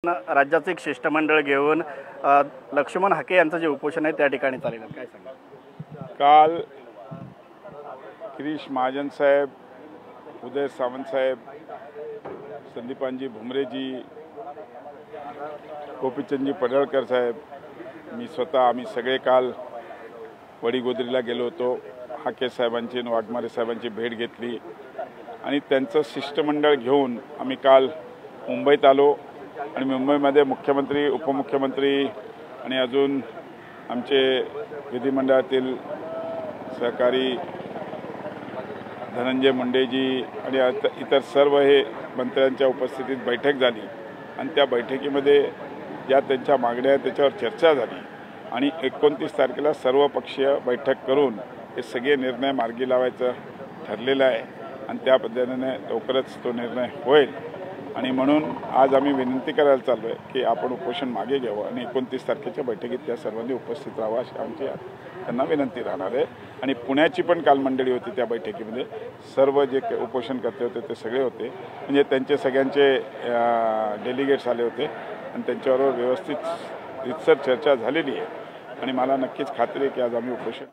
राज्याचं एक शिष्टमंडळ घेऊन लक्ष्मण हाके यांचं जे उपोषण आहे त्या ठिकाणी चालेल, काय सांगा? काल गिरीश महाजन साहेब, उदय सावंत साहेब, संदीपानजी भुमरेजी, गोपीचंदजी पडळकर साहेब, मी स्वतः आम्ही सगळे काल वडीगोद्रीला गेलो होतो. हाके साहेबांची आणि वाघमारे साहेबांची भेट घेतली आणि त्यांचं शिष्टमंडळ घेऊन आम्ही काल मुंबईत आलो आणि मुंबईमध्ये मुख्यमंत्री, उपमुख्यमंत्री आणि अजून आमचे विधिमंडळातील सहकारी धनंजय मुंडेजी आणि इतर सर्व हे मंत्र्यांच्या उपस्थितीत बैठक झाली आणि त्या बैठकीमध्ये ज्या त्यांच्या मागण्या आहेत त्याच्यावर चर्चा झाली आणि 29 तारखेला सर्वपक्षीय बैठक करून हे सगळे निर्णय मार्गी लावायचं ठरलेलं आहे आणि त्या पद्धतीने लवकरच तो निर्णय होईल. आणि म्हणून आज आम्ही विनंती करायला चाललो आहे की आपण उपोषण मागे घ्यावं आणि 29 तारखेच्या बैठकीत त्या सर्वांनी उपस्थित राहावं अशी आमची त्यांना विनंती राहणार आहे. आणि पुण्याची पण काल मंडळी होती त्या बैठकीमध्ये, सर्व जे उपोषण करते होते ते सगळे होते, म्हणजे त्यांचे सगळ्यांचे डेलिगेट्स आले होते आणि त्यांच्याबरोबर व्यवस्थित रितसर चर्चा झालेली आहे आणि मला नक्कीच खात्री आहे की आज आम्ही उपोषण